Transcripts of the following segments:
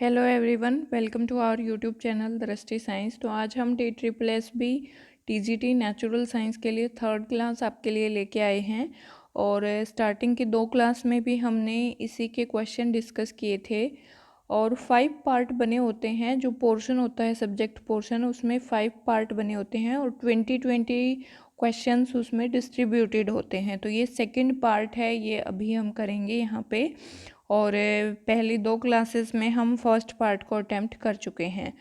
Hello everyone, welcome to our YouTube channel Drishti science. तो आज हम TSSSB TGT नेचुरल साइंस के लिए थर्ड क्लास आपके लिए लेके आए हैं। और स्टार्टिंग की 2 क्लास में भी हमने इसी के क्वेश्चन डिस्कस किए थे। और 5 पार्ट बने होते हैं, जो पोर्शन होता है सब्जेक्ट पोर्शन, उसमें 5 पार्ट बने होते हैं और 20 क्वेश्चंस उसमें डिस्ट्रीब्यूटेड होते हैं। तो ये सेकंड पार्ट है, ये अभी हम करेंगे यहाँ पे। और पहली 2 क्लासेस में हम फर्स्ट पार्ट को अटेम्प्ट कर चुके हैं।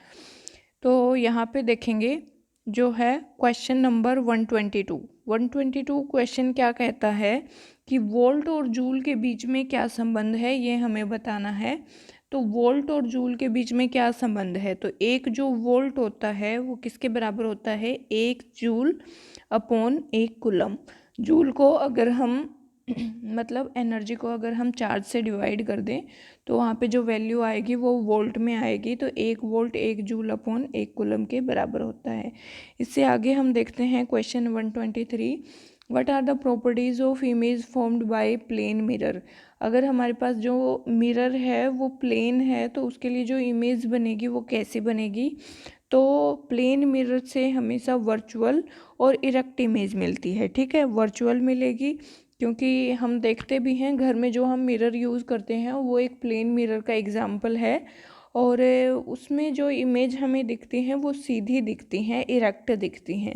तो यहाँ पे देखेंगे जो है क्वेश्चन नंबर 122 क्वेश्चन क्या कहता है कि वोल्ट और जूल के बीच में क्या संबंध है, ये हमें बताना है। तो वोल्ट और जूल के बीच में क्या संबंध है, तो एक जो वोल्ट होता है वो किसके बराबर होता है, 1 जूल अपॉन 1 कूलम। जूल को अगर हम मतलब एनर्जी को अगर हम चार्ज से डिवाइड कर दें तो वहाँ पे जो वैल्यू आएगी वो वोल्ट में आएगी। तो 1 वोल्ट 1 जूल अपॉन 1 कूलम के बराबर होता है। इससे आगे हम देखते हैं question 123, what are the properties of image formed by plane mirror. अगर हमारे पास जो मिरर है वो प्लेन है तो उसके लिए जो इमेज बनेगी वो कैसी बनेगी। तो प्लेन मिरर से हमेशा वर्चुअल और इरेक्ट इमेज मिलती है। ठीक है, वर्चुअल मिलेगी क्योंकि हम देखते भी हैं घर में जो हम मिरर यूज़ करते हैं वो एक प्लेन मिरर का एग्जाम्पल है। और उसमें जो इमेज हमें दिखती हैं वो सीधी दिखती हैं, इरेक्ट दिखती हैं।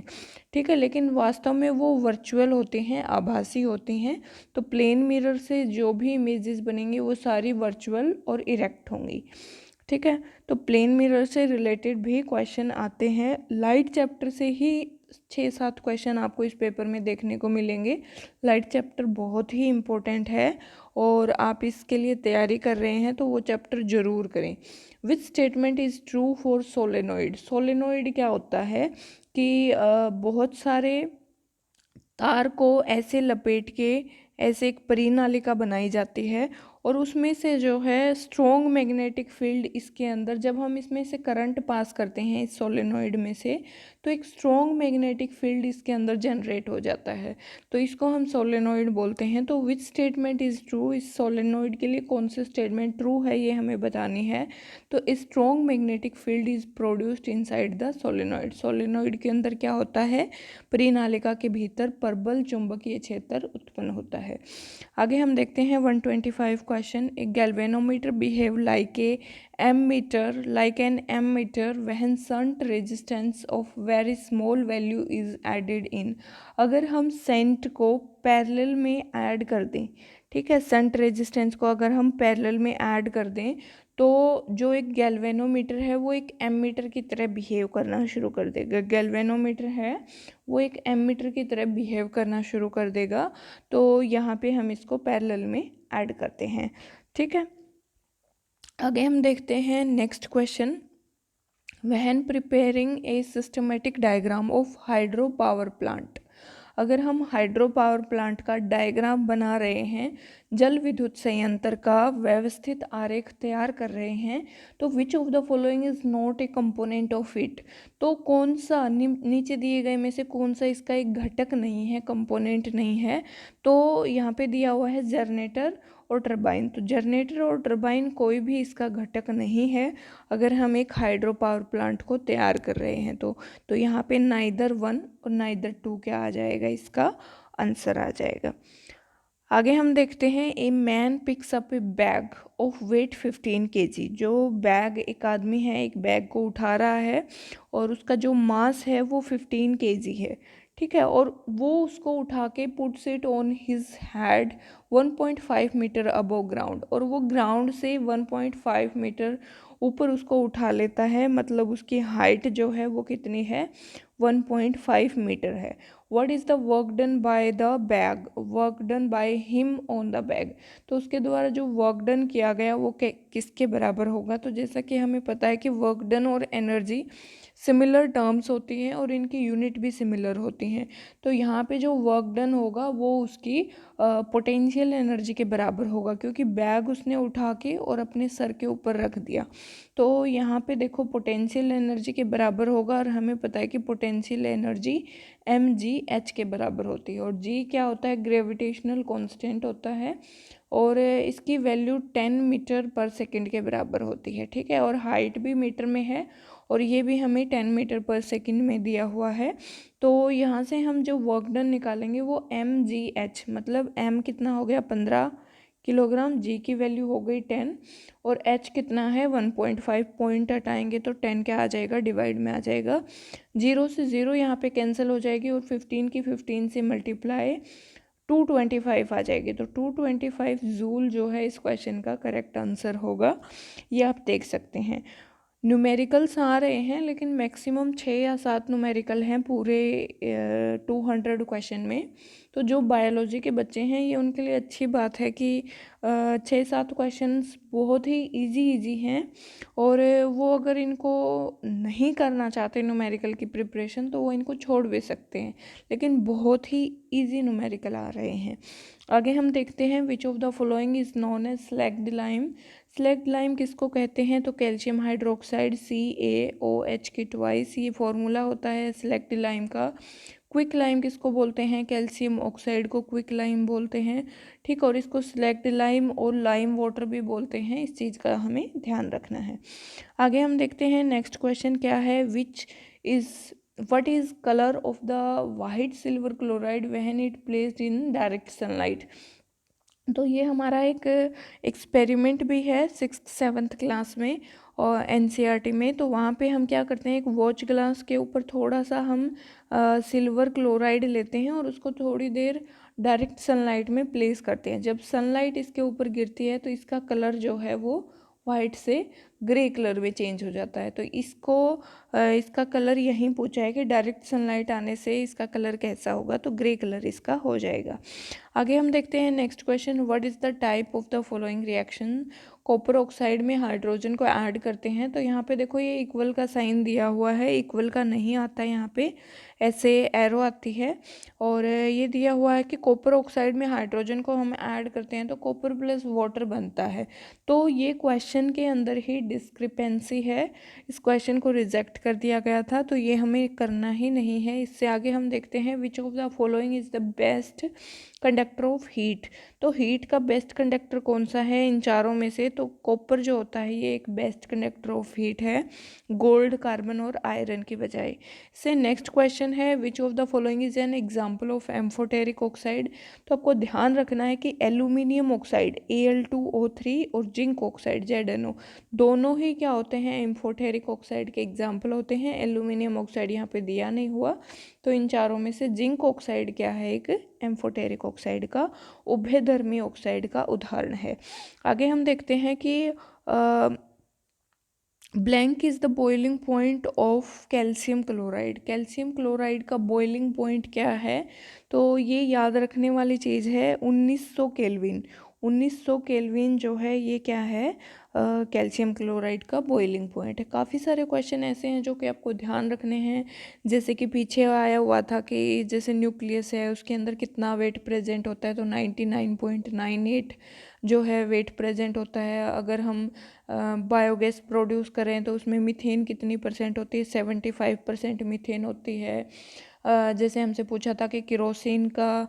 ठीक है, लेकिन वास्तव में वो वर्चुअल होते हैं, आभासी होती हैं। तो प्लेन मिरर से जो भी इमेजेस बनेंगी वो सारी वर्चुअल और इरेक्ट होंगी। ठीक है, तो प्लेन मिरर से रिलेटेड भी क्वेश्चन आते हैं। लाइट चैप्टर से ही 6-7 क्वेश्चन आपको इस पेपर में देखने को मिलेंगे। लाइट चैप्टर बहुत ही इम्पोर्टेंट है और आप इसके लिए तैयारी कर रहे हैं तो वो चैप्टर ज़रूर करें। Which statement is true for solenoid. Solenoid क्या होता है कि बहुत सारे तार को ऐसे लपेट के ऐसे एक परिनालिका बनाई जाती है और उसमें से जो है स्ट्रॉन्ग मैग्नेटिक फील्ड इसके अंदर, जब हम इसमें से करंट पास करते हैं इस सोलेनोइड में से, तो एक स्ट्रॉन्ग मैग्नेटिक फील्ड इसके अंदर जनरेट हो जाता है। तो इसको हम सोलेनोइड बोलते हैं। तो विच स्टेटमेंट इज़ ट्रू, इस सोलेनोइड के लिए कौन सी स्टेटमेंट ट्रू है ये हमें बतानी है। तो strong magnetic field is produced inside the solenoid. Solenoid के अंदर क्या होता है, परिनालिका के भीतर प्रबल चुंबकीय क्षेत्र उत्पन्न होता है। आगे हम देखते हैं 125 क्वेश्चन। एक galvanometer behave like a an ammeter when shunt resistance of very small value is added in. अगर हम सेंट को पैरेलल में ऐड कर दें, ठीक है, शंट रेजिस्टेंस को अगर हम पैरेलल में ऐड कर दें तो जो एक गैल्वेनोमीटर है वो एक एमीटर की तरह बिहेव करना शुरू कर देगा। गैल्वेनोमीटर है वो एक एमीटर की तरह बिहेव करना शुरू कर देगा। तो यहाँ पे हम इसको पैरेलल में ऐड करते हैं। ठीक है, आगे हम देखते हैं next question. When preparing a systematic diagram of hydro power plant. अगर हम हाइड्रो पावर प्लांट का डायग्राम बना रहे हैं, जल विद्युत संयंत्र का व्यवस्थित आरेख तैयार कर रहे हैं, तो विच of the following is not a component of it. तो कौन सा नीचे दिए गए में से कौन सा इसका एक घटक नहीं है, कंपोनेंट नहीं है। तो यहाँ पे दिया हुआ है जनरेटर और टरबाइन। तो जनरेटर और टरबाइन कोई भी इसका घटक नहीं है अगर हम एक हाइड्रो पावर प्लांट को तैयार कर रहे हैं। तो यहाँ पे नाइदर 1 और नाइदर 2 क्या आ जाएगा, इसका आंसर आ जाएगा। आगे हम देखते हैं a man picks up a bag of weight 15 kg। जो बैग, एक आदमी है एक बैग को उठा रहा है और उसका जो मास है वो 15 kg है। ठीक है, और वो उसको उठा के puts it on his head 1.5 metre above ground, और वो ग्राउंड से 1.5 मीटर ऊपर उसको उठा लेता है। मतलब उसकी हाइट जो है वो कितनी है, 1.5 मीटर है। What is the work done by the bag, work done by him on the bag. तो उसके द्वारा जो वर्क डन किया गया वो किसके बराबर होगा। तो जैसा कि हमें पता है कि वर्क डन और एनर्जी सिमिलर टर्म्स होती हैं और इनकी यूनिट भी सिमिलर होती हैं। तो यहाँ पे जो वर्क डन होगा वो उसकी पोटेंशियल एनर्जी के बराबर होगा, क्योंकि बैग उसने उठा के और अपने सर के ऊपर रख दिया। तो यहाँ पे देखो पोटेंशियल एनर्जी के बराबर होगा, और हमें पता है कि पोटेंशियल एनर्जी mgh के बराबर होती है। और g क्या होता है, ग्रेविटेशनल कांस्टेंट होता है। और इसकी वैल्यू 10 मीटर पर सेकंड के बराबर होती है, ठीक है। और हाइट भी मीटर में है और ये भी हमें 10 मीटर पर सेकंड में दिया हुआ है। तो यहाँ से हम जो वर्क डन निकालेंगे वो mgh, मतलब m कितना हो गया 15 किलोग्राम, g की वैल्यू हो गई 10 और h कितना है 1.5, पॉइंट हटाएंगे तो 10 क्या आ जाएगा, डिवाइड में आ जाएगा। 0 से 0 यहाँ पे कैंसिल हो जाएगी और 15 की 15 से मल्टीप्लाई 225 आ जाएगी। तो 225 जूल जो है इस क्वेश्चन का करेक्ट आंसर होगा, ये आप देख सकते हैं। न्यूमेरिकल्स आ रहे हैं लेकिन मैक्सिमम 6 या 7 न्यूमेरिकल हैं पूरे 200 क्वेश्चन में। तो जो बायोलॉजी के बच्चे हैं ये उनके लिए अच्छी बात है कि 6-7 क्वेश्चंस बहुत ही इजी हैं और वो अगर इनको नहीं करना चाहते न्यूमेरिकल की प्रिपरेशन तो वो इनको छोड़ भी सकते हैं, लेकिन बहुत ही इजी न्यूमेरिकल आ रहे हैं। आगे हम देखते हैं which of the following is known as slaked lime. Slaked lime किसको कहते हैं, तो कैल्शियम हाइड्रोक्साइड CaOH की ट्वाइस, ये फॉर्मूला होता है स्लैग्ड लाइम का। क्विक लाइम किसको बोलते हैं, कैल्शियम ऑक्साइड को क्विक लाइम बोलते हैं, ठीक। और इसको स्लैग्ड लाइम और लाइम वाटर भी बोलते हैं, इस चीज़ का हमें ध्यान रखना है। आगे हम देखते हैं नेक्स्ट क्वेश्चन क्या है, what is color of the white silver chloride when it placed in direct sunlight। तो ये हमारा एक एक्सपेरिमेंट भी है 6th-7th क्लास में और NCERT में। तो वहाँ पे हम क्या करते हैं, एक वॉच ग्लास के ऊपर थोड़ा सा हम सिल्वर क्लोराइड लेते हैं और उसको थोड़ी देर डायरेक्ट सनलाइट में प्लेस करते हैं। जब सनलाइट इसके ऊपर गिरती है तो इसका कलर जो है वो वाइट से ग्रे कलर में चेंज हो जाता है। तो इसका कलर यहीं पूछा है कि डायरेक्ट सनलाइट आने से इसका कलर कैसा होगा, तो ग्रे कलर इसका हो जाएगा। आगे हम देखते हैं next question, what is the type of the following reaction. Copper oxide में हाइड्रोजन को ऐड करते हैं, तो यहाँ पे देखो ये इक्वल का साइन दिया हुआ है, इक्वल का नहीं आता यहाँ पे, ऐसे एरो आती है। और ये दिया हुआ है कि कॉपर ऑक्साइड में हाइड्रोजन को हम ऐड करते हैं तो कॉपर प्लस वाटर बनता है। तो ये क्वेश्चन के अंदर ही डिस्क्रिपेंसी है, इस क्वेश्चन को रिजेक्ट कर दिया गया था, तो ये हमें करना ही नहीं है। इससे आगे हम देखते हैं which of the following is the best conductor of heat. तो हीट का बेस्ट कंडक्टर कौन सा है इन चारों में से, तो कॉपर जो होता है ये एक बेस्ट कंडक्टर ऑफ हीट है, गोल्ड, कार्बन और आयरन की बजाय से। नेक्स्ट क्वेश्चन है विच of the following is an example of amphoteric oxide. तो आपको ध्यान रखना है कि एल्यूमिनियम ऑक्साइड Al2O3 और जिंक ऑक्साइड ZnO दोनों ही क्या होते हैं, एम्फोटेरिक ऑक्साइड के एग्जाम्पल होते हैं। एल्यूमिनियम ऑक्साइड यहाँ पे दिया नहीं हुआ, तो इन चारों में से जिंक ऑक्साइड क्या है, एक एम्फोटेरिक ऑक्साइड का उभयधर्मी ऑक्साइड का उदाहरण है। आगे हम देखते हैं कि blank is the boiling point of calcium chloride. Calcium chloride का बॉइलिंग पॉइंट क्या है, तो ये याद रखने वाली चीज़ है 1900 केल्विन। 1900 केल्विन जो है ये क्या है, कैल्शियम क्लोराइड का बॉइलिंग पॉइंट है। काफ़ी सारे क्वेश्चन ऐसे हैं जो कि आपको ध्यान रखने हैं, जैसे कि पीछे आया हुआ था कि जैसे न्यूक्लियस है उसके अंदर कितना वेट प्रेजेंट होता है, तो 99.98 जो है वेट प्रेजेंट होता है। अगर हम बायोगैस प्रोड्यूस करें तो उसमें मीथेन कितनी परसेंट होती है, 75% मीथेन होती है। जैसे हमसे पूछा था कि केरोसिन का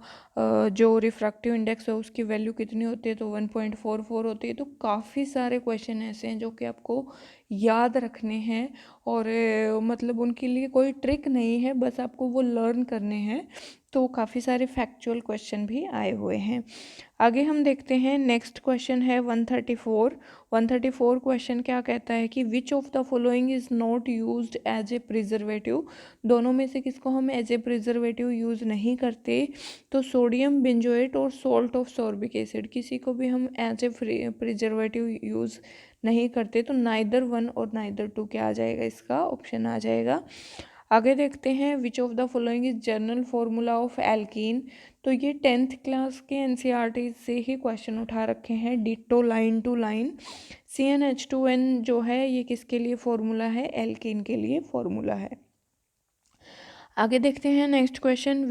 जो रिफ्रैक्टिव इंडेक्स है उसकी वैल्यू कितनी होती है, तो 1.44 होती है। तो काफ़ी सारे क्वेश्चन ऐसे हैं जो कि आपको याद रखने हैं और मतलब उनके लिए कोई ट्रिक नहीं है, बस आपको वो लर्न करने हैं। तो काफ़ी सारे फैक्चुअल क्वेश्चन भी आए हुए हैं। आगे हम देखते हैं नेक्स्ट क्वेश्चन है 134 क्वेश्चन क्या कहता है कि which of the following is not used as a preservative. दोनों में से किसको हम एज ए प्रिजर्वेटिव यूज़ नहीं करते, तो सोडियम बेंजोएट और सॉल्ट ऑफ सॉर्बिक एसिड, किसी को भी हम एज ए प्रिजर्वेटिव यूज़ नहीं करते। तो नाइदर 1 और नाइदर 2 क्या आ जाएगा, इसका ऑप्शन आ जाएगा। आगे देखते हैं which of the following is general formula of alkene. तो ये 10th क्लास के NCERT से ही क्वेश्चन उठा रखे हैं, ditto line to line. CnH2n जो है ये किसके लिए फॉर्मूला है, एल्कीन के लिए फॉर्मूला है। आगे देखते हैं next question,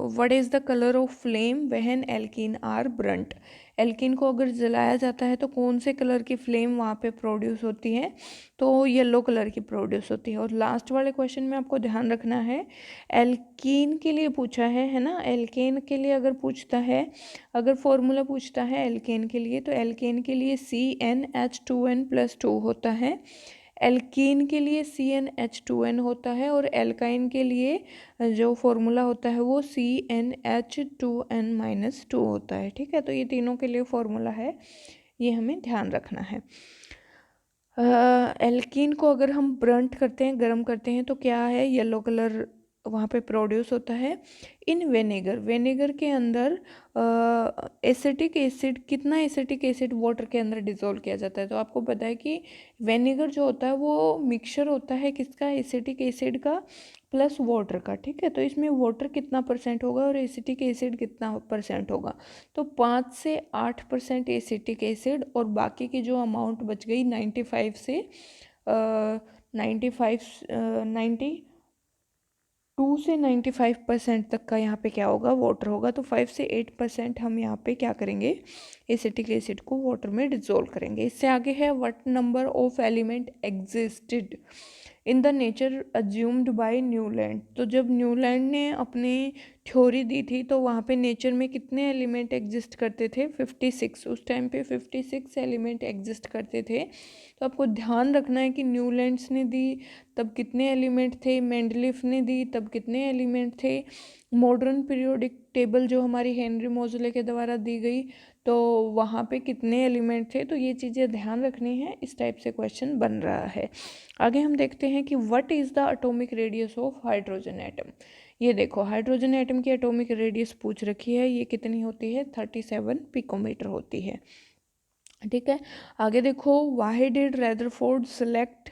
what is the colour of flame when alkene are burnt. Alkene को अगर जलाया जाता है तो कौन से कलर की फ्लेम वहाँ पे प्रोड्यूस होती है, तो येलो कलर की प्रोड्यूस होती है। और लास्ट वाले क्वेश्चन में आपको ध्यान रखना है, एल्कीन के लिए पूछा है ना, एल्केन के लिए अगर पूछता है, अगर फॉर्मूला पूछता है एल्केन के लिए, तो एल्केन के लिए CnH2n+2 होता है, एल्कीन के लिए CnH2n होता है, और एल्काइन के लिए जो फॉर्मूला होता है वो CnH2n-2 होता है। ठीक है, तो ये तीनों के लिए फॉर्मूला है, ये हमें ध्यान रखना है। एल्कीन को अगर हम ब्रंट करते हैं, गर्म करते हैं, तो क्या है, येलो कलर वहाँ पे प्रोड्यूस होता है। इन वेनेगर, वेनेगर के अंदर एसिटिक एसिड, कितना एसिटिक एसिड वाटर के अंदर डिज़ोल्व किया जाता है, तो आपको पता है कि वेनेगर जो होता है वो मिक्सचर होता है किसका, एसिटिक एसिड का प्लस वाटर का। ठीक है, तो इसमें वाटर कितना परसेंट होगा और एसिटिक एसिड कितना परसेंट होगा, तो 5 से 8% एसिटिक एसिड, और बाकी की जो अमाउंट बच गई 95 से 95 तक का यहाँ पे क्या होगा, वाटर होगा। तो 5 से 8% हम यहाँ पे क्या करेंगे, एसिटिक एसिड को वाटर में डिजोल्व करेंगे। इससे आगे है, what number of element existed in the nature assumed by Newland. तो जब न्यूलैंड ने अपनी थ्योरी दी थी तो वहाँ पे नेचर में कितने एलिमेंट एग्जिस्ट करते थे, 56। उस टाइम पे 56 एलिमेंट एग्जिस्ट करते थे। तो आपको ध्यान रखना है कि न्यूलैंड्स ने दी तब कितने एलिमेंट थे, मेंडलीफ ने दी तब कितने एलिमेंट थे, मॉडर्न पीरियोडिक टेबल जो हमारी हेनरी मोजले के द्वारा दी गई तो वहाँ पे कितने एलिमेंट थे। तो ये चीज़ें ध्यान रखनी है, इस टाइप से क्वेश्चन बन रहा है। आगे हम देखते हैं कि what is the atomic radius of hydrogen atom. ये देखो, हाइड्रोजन एटम की एटॉमिक रेडियस पूछ रखी है, ये कितनी होती है, 37 पिकोमीटर होती है। ठीक है, आगे देखो, why did Rutherford select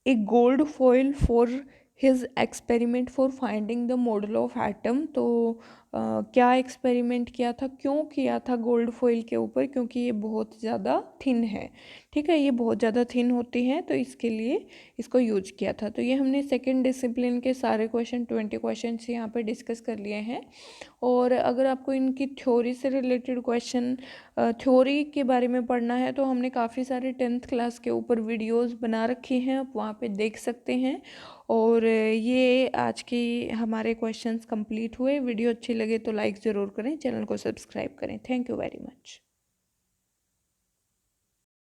A gold foil for his experiment for finding the model of atom. तो क्या एक्सपेरिमेंट किया था, क्यों किया था गोल्ड फॉइल के ऊपर, क्योंकि ये बहुत ज़्यादा थिन है। ठीक है, ये बहुत ज़्यादा थिन होती है तो इसके लिए इसको यूज किया था। तो ये हमने सेकंड डिसिप्लिन के सारे क्वेश्चन 20 क्वेश्चन यहाँ पे डिस्कस कर लिए हैं। और अगर आपको इनकी थ्योरी से रिलेटेड क्वेश्चन, थ्योरी के बारे में पढ़ना है, तो हमने काफ़ी सारे 10th क्लास के ऊपर वीडियोस बना रखी हैं, आप वहाँ पे देख सकते हैं। और ये आज की हमारे क्वेश्चंस कंप्लीट हुए। वीडियो अच्छी लगे तो लाइक ज़रूर करें, चैनल को सब्सक्राइब करें। Thank you very much.